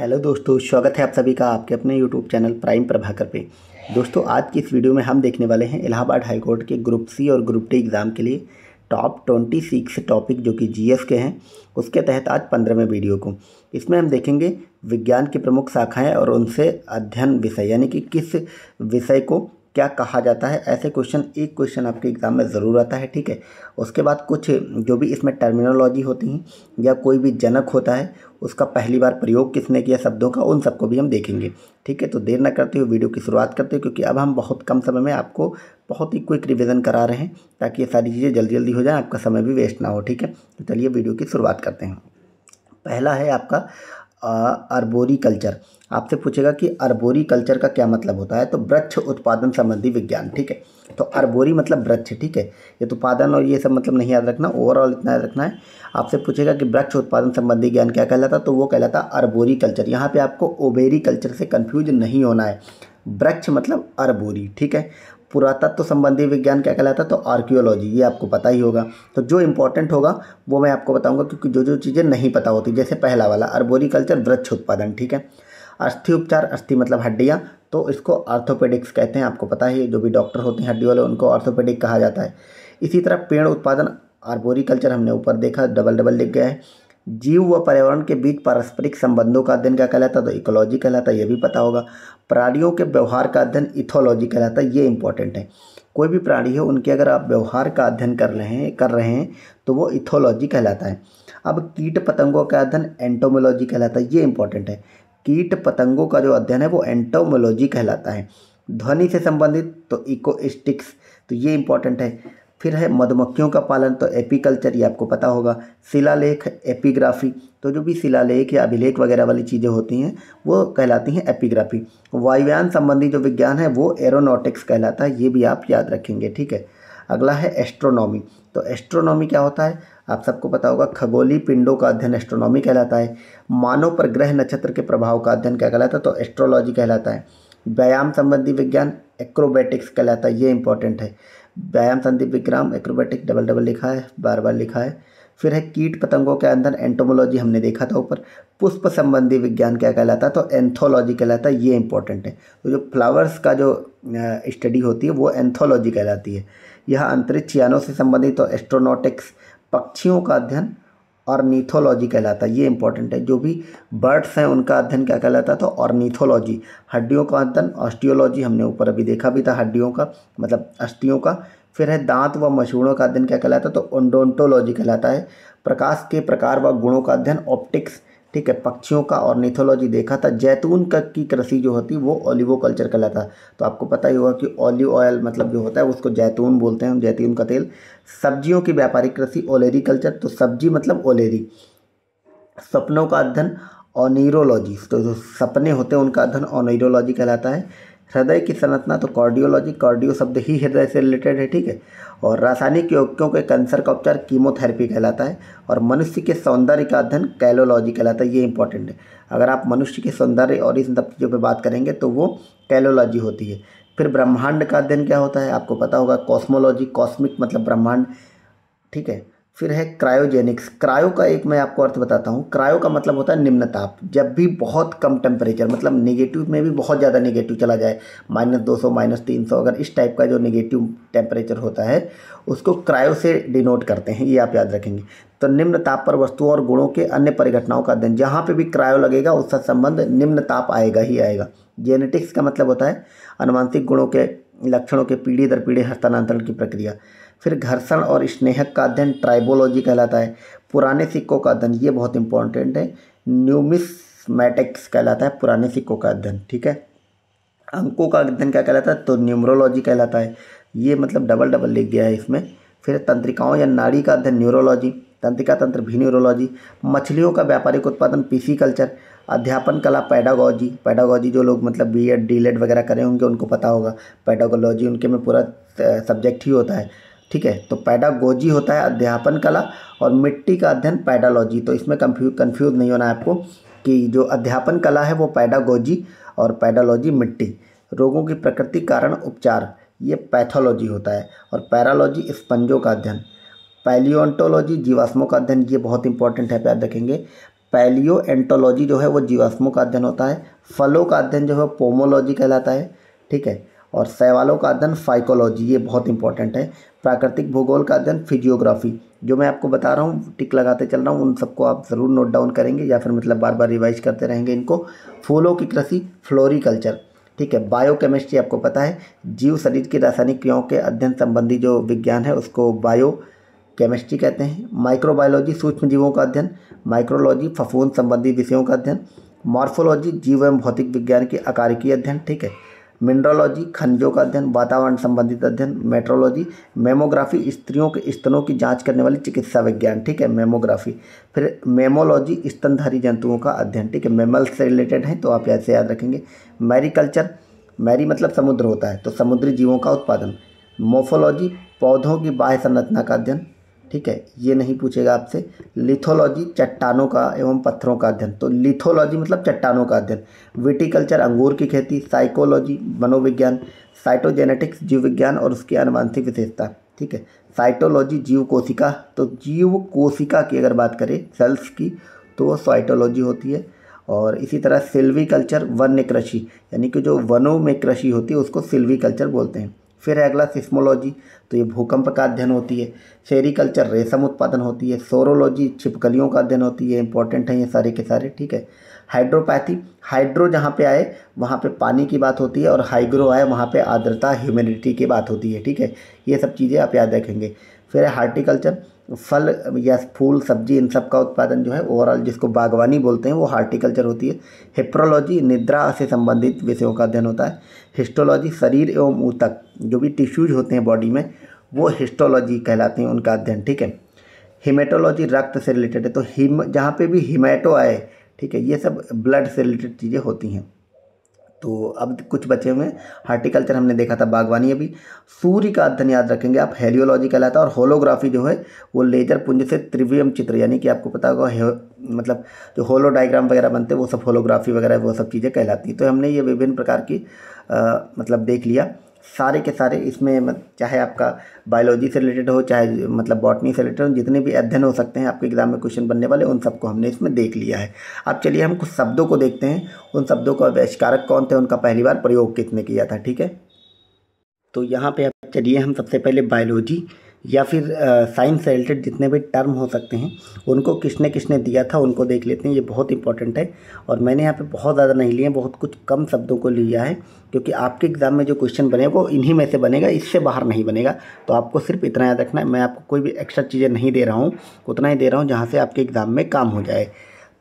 Hello दोस्तों, स्वागत है आप सभी का आपके अपने यूट्यूब चैनल प्राइम प्रभाकर पे। दोस्तों, आज की इस वीडियो में हम देखने वाले हैं इलाहाबाद हाई कोर्ट के ग्रुप सी और ग्रुप डी एग्ज़ाम के लिए टॉप 26 टॉपिक जो कि जीएस के हैं, उसके तहत आज 15वें वीडियो को। इसमें हम देखेंगे विज्ञान की प्रमुख शाखाएं और उनसे अध्ययन विषय, यानी कि किस विषय को क्या कहा जाता है। ऐसे एक क्वेश्चन आपके एग्ज़ाम में ज़रूर आता है, ठीक है। उसके बाद कुछ जो भी इसमें टर्मिनोलॉजी होती हैं या कोई भी जनक होता है, उसका पहली बार प्रयोग किसने किया शब्दों का, उन सबको भी हम देखेंगे, ठीक है। तो देर ना करते हुए वीडियो की शुरुआत करते हैं, क्योंकि अब हम बहुत कम समय में आपको बहुत ही क्विक रिवीजन करा रहे हैं ताकि ये सारी चीज़ें जल्दी जल्दी हो जाए, आपका समय भी वेस्ट ना हो, ठीक है। तो चलिए वीडियो की शुरुआत करते हैं। पहला है आपका अर्बोरी कल्चर। आपसे पूछेगा कि अर्बोरी कल्चर का क्या मतलब होता है, तो वृक्ष उत्पादन संबंधी विज्ञान, ठीक है। तो अर्बोरी मतलब वृक्ष, ठीक है। ये तो उत्पादन और ये सब मतलब नहीं याद रखना, ओवरऑल इतना याद रखना है। आपसे पूछेगा कि वृक्ष उत्पादन संबंधी ज्ञान क्या कहलाता, तो वो कहलाता अर्बोरी कल्चर। यहाँ पे आपको ओबेरी कल्चर से कंफ्यूज नहीं होना है। वृक्ष मतलब अर्बोरी, ठीक है। पुरातत्व संबंधी विज्ञान क्या कहलाता है, तो आर्कियोलॉजी, ये आपको पता ही होगा। तो जो इंपॉर्टेंट होगा वो मैं आपको बताऊंगा, क्योंकि जो जो चीज़ें नहीं पता होती, जैसे पहला वाला अर्बोरी कल्चर वृक्ष उत्पादन, ठीक है। अस्थि उपचार, अस्थि मतलब हड्डियाँ, तो इसको आर्थोपेडिक्स कहते हैं, आपको पता है। जो भी डॉक्टर होते हैं हड्डी वाले, उनको आर्थोपेडिक कहा जाता है। इसी तरह पेड़ उत्पादन आर्बोरी कल्चर हमने ऊपर देखा, डबल डबल लिख गया है। जीव व पर्यावरण के बीच पारस्परिक संबंधों का अध्ययन क्या कहलाता है, तो इकोलॉजी कहलाता है, ये भी पता होगा। प्राणियों के व्यवहार का अध्ययन इथोलॉजी कहलाता है, ये इंपॉर्टेंट है। कोई भी प्राणी हो, उनके अगर आप व्यवहार का अध्ययन कर रहे हैं तो वो इथोलॉजी कहलाता है। अब कीट पतंगों का अध्ययन एंटोमोलॉजी कहलाता है, ये इंपॉर्टेंट है। कीट पतंगों का जो अध्ययन है वो एंटोमोलॉजी कहलाता है। ध्वनि से संबंधित तो इकोस्टिक्स, तो ये इंपॉर्टेंट है। फिर है मधुमक्खियों का पालन, तो एपीकल्चर, ये आपको पता होगा। शिलालेख, एपिग्राफी, तो जो भी शिलालेख या अभिलेख वगैरह वाली चीज़ें होती हैं वो कहलाती हैं एपिग्राफी। वायुयान संबंधी जो विज्ञान है वो एरोनॉटिक्स कहलाता है, ये भी आप याद रखेंगे, ठीक है। अगला है एस्ट्रोनॉमी। तो एस्ट्रोनॉमी क्या होता है, आप सबको पता होगा। खगोलीय पिंडों का अध्ययन एस्ट्रोनॉमी कहलाता है। मानव पर ग्रह नक्षत्र के प्रभाव का अध्ययन क्या कहलाता है, तो एस्ट्रोलॉजी कहलाता है। व्यायाम संबंधी विज्ञान एक्रोबैटिक्स कहलाता है, ये इंपॉर्टेंट है। व्यायाम संबंधी विज्ञान एक्रोबैटिक, डबल डबल लिखा है, बार बार लिखा है। फिर है कीट पतंगों के अंदर एंटोमोलॉजी, हमने देखा था ऊपर। पुष्प संबंधी विज्ञान क्या कहलाता है, तो एंथोलॉजी कहलाता है, ये इंपॉर्टेंट है। तो जो फ्लावर्स का जो स्टडी होती है वो एंथोलॉजी कहलाती है। यह अंतरिक्ष यानों से संबंधित तो एस्ट्रोनॉटिक्स। पक्षियों का अध्ययन ऑर्निथोलॉजी कहलाता है, ये इंपॉर्टेंट है। जो भी बर्ड्स हैं उनका अध्ययन क्या कहलाता है, तो ऑर्निथोलॉजी। हड्डियों का अध्ययन ऑस्टियोलॉजी, हमने ऊपर अभी देखा भी था, हड्डियों का मतलब अस्थियों का। फिर है दांत व मसूड़ों का अध्ययन क्या कहलाता है, तो ओडोंटोलॉजी कहलाता है। प्रकाश के प्रकार व गुणों का अध्ययन ऑप्टिक्स, ठीक है। पक्षियों का ऑर्निथोलॉजी देखा था। जैतून का की कृषि जो होती है वो ओलिवोकल्चर कहलाता है। तो आपको पता ही होगा कि ऑलिव ऑयल मतलब जो होता है उसको जैतून बोलते हैं, जैतून का तेल। सब्जियों की व्यापारिक कृषि ओलेरी कल्चर, तो सब्जी मतलब ओलेरी। सपनों का अध्ययन ऑनिरोलॉजी, तो जो सपने होते हैं उनका अध्ययन ऑनिरोलॉजी कहलाता है। हृदय की संरचना तो कार्डियोलॉजी, कार्डियो शब्द ही हृदय से रिलेटेड है, ठीक है। और रासायनिक यौगिकों के कैंसर का उपचार कीमोथेरेपी कहलाता है। और मनुष्य के सौंदर्य का अध्ययन कैलोलॉजी कहलाता है, ये इंपॉर्टेंट है। अगर आप मनुष्य के सौंदर्य और इन सब चीज़ों पर बात करेंगे तो वो कैलोलॉजी होती है। फिर ब्रह्मांड का अध्ययन क्या होता है, आपको पता होगा, कॉस्मोलॉजी। कॉस्मिक मतलब ब्रह्मांड, ठीक है। फिर है क्रायोजेनिक्स। क्रायो का एक मैं आपको अर्थ बताता हूँ। क्रायो का मतलब होता है निम्न ताप। जब भी बहुत कम टेम्परेचर, मतलब नेगेटिव में भी बहुत ज़्यादा नेगेटिव चला जाए, -200 -300, अगर इस टाइप का जो नेगेटिव टेम्परेचर होता है उसको क्रायो से डिनोट करते हैं, ये आप याद रखेंगे। तो निम्न ताप पर वस्तुओं और गुणों के अन्य परिघटनाओं का अध्ययन, जहाँ पे भी क्रायो लगेगा उसका संबंध निम्न ताप आएगा ही आएगा। जेनेटिक्स का मतलब होता है अनुवांशिक गुणों के लक्षणों के पीढ़ी दर पीढ़ी हस्तांतरण की प्रक्रिया। फिर घर्षण और स्नेहक का अध्ययन ट्राइबोलॉजी कहलाता है। पुराने सिक्कों का अध्ययन, ये बहुत इंपॉर्टेंट है, न्यूमिस्मैटिक्स कहलाता है, पुराने सिक्कों का अध्ययन, ठीक है। अंकों का अध्ययन क्या कहलाता है, तो न्यूमरोलॉजी कहलाता है, ये मतलब डबल डबल लिख गया है इसमें। फिर तंत्रिकाओं या नाड़ी का अध्ययन न्यूरोलॉजी, तंत्रिका तंत्र भी न्यूरोलॉजी। मछलियों का व्यापारिक उत्पादन पिसीकल्चर। अध्यापन कला पैडागॉजी, पैडागॉजी जो लोग मतलब बीएड डीलेड वगैरह करे होंगे उनको पता होगा। पैडागोलॉजी उनके में पूरा सब्जेक्ट ही होता है, ठीक है। तो पैडागोजी होता है अध्यापन कला, और मिट्टी का अध्ययन पैडालॉजी। तो इसमें कंफ्यूज नहीं होना है आपको कि जो अध्यापन कला है वो पैडागोजी और पैडालॉजी मिट्टी। रोगों की प्रकृति कारण उपचार, ये पैथोलॉजी होता है। और पैरालॉजी स्पंजों का अध्ययन। पैलियोंटोलॉजी जीवाश्मों का अध्ययन, ये बहुत इंपॉर्टेंट है, याद रखेंगे। पैलियो एंटोलॉजी जो है वो जीवाश्मों का अध्ययन होता है। फलों का अध्ययन जो है पोमोलॉजी कहलाता है, ठीक है। और शैवालों का अध्ययन फाइकोलॉजी, ये बहुत इंपॉर्टेंट है। प्राकृतिक भूगोल का अध्ययन फिजियोग्राफी। जो मैं आपको बता रहा हूँ, टिक लगाते चल रहा हूँ, उन सबको आप ज़रूर नोट डाउन करेंगे या फिर मतलब बार बार रिवाइज करते रहेंगे इनको। फूलों की कृषि फ्लोरिकल्चर, ठीक है। बायोकेमिस्ट्री आपको पता है, जीव शरीर की रासायनिक क्रियाओं के अध्ययन संबंधी जो विज्ञान है उसको बायो केमिस्ट्री कहते हैं। माइक्रोबायोलॉजी सूक्ष्म जीवों का अध्ययन। माइक्रोलॉजी फफूंद संबंधी विषयों का अध्ययन। मॉर्फोलॉजी जीव एवं भौतिक विज्ञान की आकारिकी अध्ययन, ठीक है। मिनरलोजी खनिजों का अध्ययन, वातावरण संबंधित अध्ययन। मेट्रोलॉजी मेमोग्राफी स्त्रियों के स्तनों की जांच करने वाली चिकित्सा विज्ञान, ठीक है, मेमोग्राफी। फिर मेमोलॉजी स्तनधारी जंतुओं का अध्ययन, ठीक है, मेमल से रिलेटेड है तो आप ऐसे याद रखेंगे। मैरीकल्चर, मैरी मतलब समुद्र होता है तो समुद्री जीवों का उत्पादन। मोफोलॉजी पौधों की बाह्य संरचना का अध्ययन, ठीक है, ये नहीं पूछेगा आपसे। लिथोलॉजी चट्टानों का एवं पत्थरों का अध्ययन, तो लिथोलॉजी मतलब चट्टानों का अध्ययन। विटिकल्चर अंगूर की खेती। साइकोलॉजी मनोविज्ञान। साइटोजेनेटिक्स जीव विज्ञान और उसकी आनुवंशिक विशेषता, ठीक है। साइटोलॉजी जीव कोशिका, तो जीव कोशिका की अगर बात करें सेल्स की तो वो साइटोलॉजी होती है। और इसी तरह सिल्वीकल्चर वन्य कृषि, यानी कि जो वनों में कृषि होती है उसको सिल्वीकल्चर बोलते हैं। फिर अगला सिस्मोलॉजी, तो ये भूकंप का अध्ययन होती है। सेरिकल्चर रेशम उत्पादन होती है। सोरोलॉजी छिपकलियों का अध्ययन होती है, इंपॉर्टेंट है ये सारे के सारे, ठीक है। हाइड्रोपैथी, हाइड्रो जहाँ पे आए वहाँ पे पानी की बात होती है और हाइग्रो आए वहाँ पे आर्द्रता ह्यूमिडिटी की बात होती है, ठीक है। ये सब चीज़ें आप याद रखेंगे। फिर है हार्टिकल्चर, फल या फूल सब्जी इन सब का उत्पादन जो है ओवरऑल जिसको बागवानी बोलते हैं वो हार्टिकल्चर होती है। हिप्रोलॉजी निद्रा से संबंधित विषयों का अध्ययन होता है। हिस्टोलॉजी शरीर एवं ऊतक जो भी टिश्यूज होते हैं बॉडी में वो हिस्टोलॉजी कहलाते हैं, उनका अध्ययन, ठीक है। हिमेटोलॉजी रक्त से रिलेटेड है, तो हिम जहाँ पे भी हिमेटो आए, ठीक है, ये सब ब्लड से रिलेटेड चीज़ें होती हैं। तो अब कुछ बचे हुए हैं। हार्टिकल्चर हमने देखा था, बागवानी अभी। सूर्य का अध्ययन याद रखेंगे आप, हेलियोलॉजी कहलाता है। और होलोग्राफी जो है वो लेजर पुंज से त्रिवियम चित्र, यानी कि आपको पता होगा मतलब जो होलो डायग्राम वगैरह बनते हैं वो सब होलोग्राफी वगैरह वो सब चीज़ें कहलाती हैं। तो हमने ये विभिन्न प्रकार की मतलब देख लिया सारे के सारे। इसमें चाहे आपका बायोलॉजी से रिलेटेड हो चाहे मतलब बॉटनी से रिलेटेड हो, जितने भी अध्ययन हो सकते हैं आपके एग्जाम में क्वेश्चन बनने वाले उन सबको हमने इसमें देख लिया है। अब चलिए हम कुछ शब्दों को देखते हैं, उन शब्दों का आविष्कारक कौन थे, उनका पहली बार प्रयोग किसने किया था, ठीक है। तो यहाँ पे अब चलिए हम सबसे पहले बायोलॉजी या फिर साइंस से रिलेटेड जितने भी टर्म हो सकते हैं उनको किसने किसने दिया था उनको देख लेते हैं। ये बहुत इंपॉर्टेंट है और मैंने यहाँ पे बहुत ज़्यादा नहीं लिए, बहुत कुछ कम शब्दों को लिया है क्योंकि आपके एग्ज़ाम में जो क्वेश्चन बने वो इन्हीं में से बनेगा, इससे बाहर नहीं बनेगा। तो आपको सिर्फ इतना याद रखना है, मैं आपको कोई भी एक्स्ट्रा चीज़ें नहीं दे रहा हूँ, उतना ही दे रहा हूँ जहाँ से आपके एग्ज़ाम में काम हो जाए।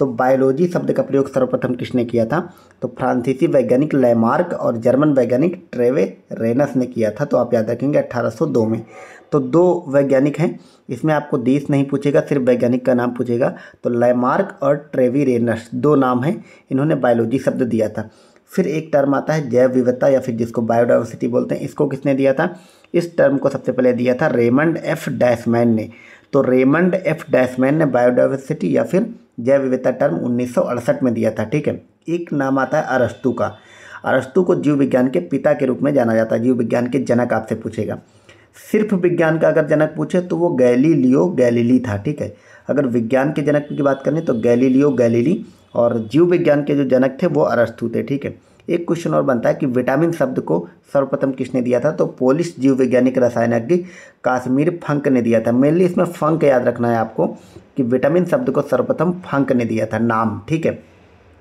तो बायोलॉजी शब्द का प्रयोग सर्वप्रथम किसने किया था, तो फ्रांसीसी वैज्ञानिक लैमार्क और जर्मन वैज्ञानिक ट्रेवे रेनस ने किया था। तो आप याद रखेंगे 1802 में। तो दो वैज्ञानिक हैं, इसमें आपको देश नहीं पूछेगा, सिर्फ वैज्ञानिक का नाम पूछेगा। तो लैमार्क और ट्रेवी रेनस दो नाम हैं, इन्होंने बायोलॉजी शब्द दिया था। फिर एक टर्म आता है जैव विविधता या फिर जिसको बायोडाइवर्सिटी बोलते हैं, इसको किसने दिया था, इस टर्म को सबसे पहले दिया था रेमंड एफ डैशमैन ने। तो रेमंड एफ डैशमैन ने बायोडाइवर्सिटी या फिर जैव विविधता टर्म 1968 में दिया था, ठीक है। एक नाम आता है अरस्तु का। अरस्तु को जीव विज्ञान के पिता के रूप में जाना जाता है, जीव विज्ञान के जनक आपसे पूछेगा। सिर्फ विज्ञान का अगर जनक पूछे तो वो गैलीलियो गैलीली था, ठीक है। अगर विज्ञान के जनक की बात करें तो गैलीलियो गैलीली, और जीव विज्ञान के जो जनक थे वो अरस्तु थे, ठीक है। एक क्वेश्चन और बनता है कि विटामिन शब्द को सर्वप्रथम किसने दिया था, तो पोलिश जीव वैज्ञानिक रसायनज्ञ काश्मीर फंक ने दिया था। मेनली इसमें फंक याद रखना है आपको कि विटामिन शब्द को सर्वप्रथम फंक ने दिया था नाम, ठीक है।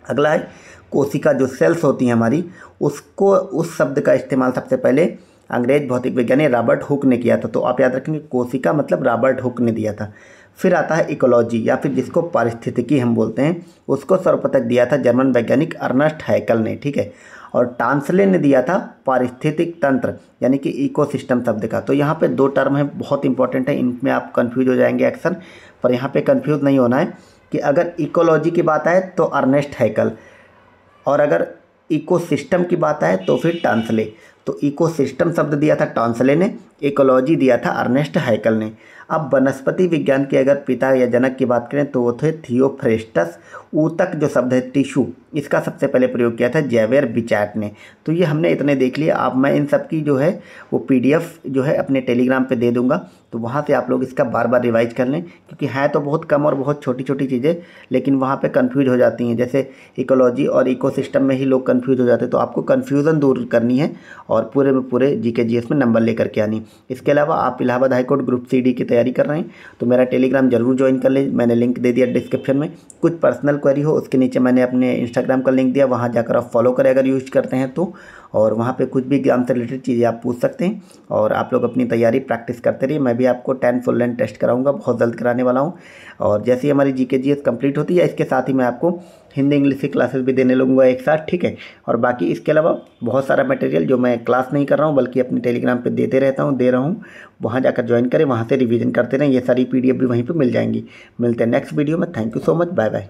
अगला है कोशिका, जो सेल्स होती हैं हमारी, उसको उस शब्द का इस्तेमाल सबसे पहले अंग्रेज भौतिक वैज्ञानिक रॉबर्ट हुक ने किया था। तो आप याद रखेंगे कोशिका मतलब रॉबर्ट हुक ने दिया था। फिर आता है इकोलॉजी या फिर जिसको पारिस्थितिकी हम बोलते हैं, उसको सर्वप्रथम दिया था जर्मन वैज्ञानिक अर्नस्ट हैकल ने, ठीक है। और टांसले ने दिया था पारिस्थितिक तंत्र यानी कि इकोसिस्टम शब्द का। तो यहाँ पे दो टर्म है, बहुत इंपॉर्टेंट है, इनमें आप कंफ्यूज हो जाएंगे अक्सर, पर यहाँ पे कंफ्यूज नहीं होना है कि अगर इकोलॉजी की बात आए तो अर्नेस्ट हैकल और अगर इकोसिस्टम की बात आए तो फिर टांसले। तो इकोसिस्टम शब्द दिया था टॉन्सले ने, इकोलॉजी दिया था अर्नेस्ट हैकल ने। अब वनस्पति विज्ञान के अगर पिता या जनक की बात करें तो वो थे थियोफ्रेस्टस। ऊतक जो शब्द है टिश्यू, इसका सबसे पहले प्रयोग किया था ज़ेवियर बिचैट ने। तो ये हमने इतने देख लिए। अब मैं इन सब की जो है वो पीडीएफ जो है अपने टेलीग्राम पे दे दूंगा, तो वहाँ से आप लोग इसका बार बार रिवाइज कर लें, क्योंकि है तो बहुत कम और बहुत छोटी छोटी चीज़ें, लेकिन वहाँ पे कंफ्यूज हो जाती हैं। जैसे इकोलॉजी और इकोसिस्टम में ही लोग कंफ्यूज हो जाते हैं, तो आपको कन्फ्यूज़न दूर करनी है और पूरे में पूरे जीके जीएस में नंबर लेकर के आनी। इसके अलावा आप Allahabad high court group C D की तैयारी कर रहे हैं तो मेरा टेलीग्राम जरूर ज्वाइन कर ले, मैंने लिंक दे दिया डिस्क्रिप्शन में। कुछ पर्सनल क्वेरी हो उसके नीचे मैंने अपने इंस्टाग्राम का लिंक दिया, वहाँ जाकर आप फॉलो करें अगर यूज़ करते हैं तो, और वहाँ पे कुछ भी एग्जाम से रिलेटेड चीज़ें आप पूछ सकते हैं। और आप लोग अपनी तैयारी प्रैक्टिस करते रहिए। मैं भी आपको 10 फुल लेंथ टेस्ट कराऊंगा, बहुत जल्द कराने वाला हूँ। और जैसे ही हमारी जीके जीएस कंप्लीट होती है, इसके साथ ही मैं आपको हिंदी इंग्लिश की क्लासेस भी देने लगूंगा एक साथ, ठीक है। और बाकी इसके अलावा बहुत सारा मटेरियल जो मैं क्लास नहीं कर रहा हूँ बल्कि अपने टेलीग्राम पे देते रहता हूँ, दे रहा हूँ, वहाँ जाकर ज्वाइन करें, वहाँ से रिवीजन करते रहें। ये सारी पीडीएफ भी वहीं पे मिल जाएंगी। मिलते हैं नेक्स्ट वीडियो में। Thank you so much, bye bye.